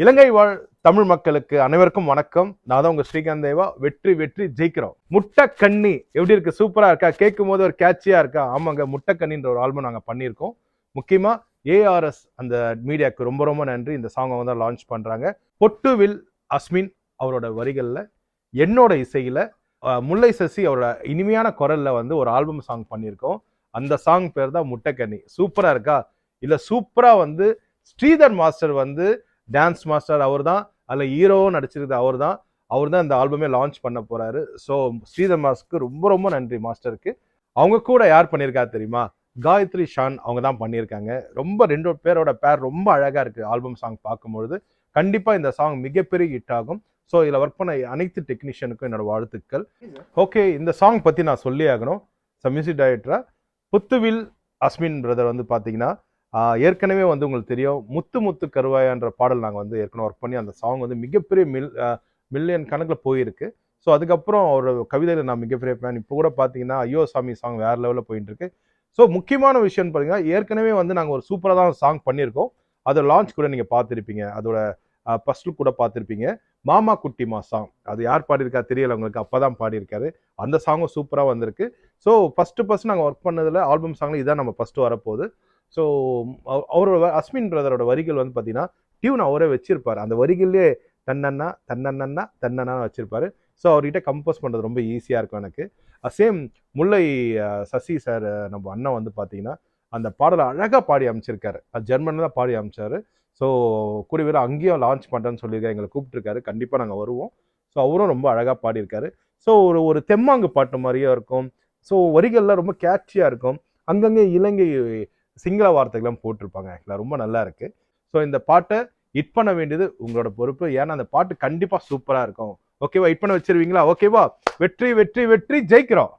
இலங்கை வாழ் தமிழ் மக்களுக்கு அனைவருக்கும் வணக்கம். நான் தான் உங்க ஸ்ரீகாந்த் தேவா. வெற்றி வெற்றி ஜெயிக்கிறோம். முட்டைக்கண்ணி எப்படி இருக்கு? சூப்பரா இருக்கா? கேட்கும் போது ஒரு கேட்சியா இருக்கா? ஆமாங்க, முட்டைக்கண்ணின்ற ஒரு ஆல்பம் நாங்க பண்ணியிருக்கோம். முக்கியமா ஏஆர்எஸ் அந்த மீடியாவுக்கு ரொம்ப ரொம்ப நன்றி. இந்த சாங் அவங்க தான் லான்ச் பண்றாங்க. பொட்டுவில் அஸ்மின் அவரோட வரிகள்ல, என்னோட இசையில, முல்லை சசி அவரோட இனிமையான குரல்ல வந்து ஒரு ஆல்பம் சாங் பண்ணியிருக்கோம். அந்த சாங் பேர் தான் முட்டைக்கண்ணி. சூப்பரா இருக்கா? இல்ல சூப்பரா வந்து ஸ்ரீதர் மாஸ்டர் வந்து டான்ஸ் மாஸ்டர் அவர் தான், அதில் ஹீரோவும் நடிச்சிருக்குது அவர் தான் இந்த ஆல்பமே லான்ச் பண்ண போறாரு. ஸோ ஸ்ரீதர் மாஸ்க்கு ரொம்ப ரொம்ப நன்றி மாஸ்டருக்கு. அவங்க கூட யார் பண்ணியிருக்கா தெரியுமா? காயத்ரி ஷான் அவங்க தான் பண்ணியிருக்காங்க. ரொம்ப ரெண்டு பேரோட பேர் ரொம்ப அழகா இருக்கு. ஆல்பம் சாங் பார்க்கும்பொழுது கண்டிப்பா இந்த சாங் மிகப்பெரிய ஹிட் ஆகும். ஸோ இதில் ஒர்க் பண்ண அனைத்து டெக்னீஷியனுக்கும் என்னோட வாழ்த்துக்கள். ஓகே, இந்த சாங் பத்தி நான் சொல்லி ஆகணும். மியூசிக் டைரக்டரா புத்துவில் அஸ்மின் பிரதர் வந்து பார்த்தீங்கன்னா, ஏற்கனவே வந்து உங்களுக்கு தெரியும், முத்து முத்து கருவாயான்ற பாடல் நாங்கள் வந்து ஏற்கனவே ஒர்க் பண்ணி அந்த சாங் வந்து மிகப்பெரிய மில்லியன் கணக்கில் போயிருக்கு. ஸோ அதுக்கப்புறம் அவரோட கவிதையில் நான் மிகப்பெரிய ஃபேன். இப்போ கூட பார்த்தீங்கன்னா ஐயோ சாமி சாங் வேற லெவலில் போயிட்டு இருக்கு. ஸோ முக்கியமான விஷயம்னு பார்த்தீங்கன்னா, ஏற்கனவே வந்து நாங்கள் ஒரு சூப்பராக தான் சாங் பண்ணியிருக்கோம். அதோட லான்ச் கூட நீங்கள் பார்த்துருப்பீங்க. அதோட ஃபர்ஸ்ட் லுக் கூட பார்த்துருப்பீங்க. மாமா குட்டிமா சாங் அது யார் பாடியிருக்கா தெரியல உங்களுக்கு, அப்போ தான் பாடியிருக்காரு. அந்த சாங்கும் சூப்பராக வந்திருக்கு. ஸோ ஃபர்ஸ்ட் நாங்கள் ஒர்க் பண்ணதில் ஆல்பம் சாங்கில் இதான் நம்ம ஃபர்ஸ்ட் வரப்போகுது. ஸோ அவரோட அஸ்மின் பிரதரோட வரிகள் வந்து பார்த்தீங்கன்னா, டியூன் அவரே வச்சிருப்பாரு. அந்த வரிகள்லேயே தன்னண்ணா தன்னண்ணா தன்னண்ணா வச்சிருப்பாரு. ஸோ அவர்கிட்ட கம்போஸ் பண்ணுறது ரொம்ப ஈஸியாக இருக்கும் எனக்கு. சேம் முல்லை சசி சார் நம்ம அண்ணன் வந்து பார்த்தீங்கன்னா, அந்த பாடலை அழகாக பாடி அமைச்சிருக்காரு. அது ஜெர்மனில் தான் பாடி அமைச்சாரு. ஸோ கூடிய விரைவில் அங்கேயும் லான்ச் பண்ணுறேன்னு சொல்லியிருக்காரு. எங்களை கூப்பிட்டுருக்காரு. கண்டிப்பாக நாங்கள் வருவோம். ஸோ அவரும் ரொம்ப அழகாக பாடியிருக்காரு. ஸோ ஒரு தெம்மாங்கு பாட்டு மாதிரியே இருக்கும். ஸோ வரிகள்லாம் ரொம்ப கேட்சியாக இருக்கும். அங்கங்கே இலங்கை சிங்கள வார்த்தைகள்லாம் போட்டிருப்பாங்க. ஆக்சுவலாக ரொம்ப நல்லா இருக்கு. ஸோ இந்த பாட்டை ஹிட் பண்ண வேண்டியது உங்களோட பொறுப்பு. ஏன்னா அந்த பாட்டு கண்டிப்பாக சூப்பராக இருக்கும். ஓகேவா? ஹிட் பண்ண வச்சிருவீங்களா? ஓகேவா? வெற்றி வெற்றி வெற்றி ஜெயிக்கிறோம்.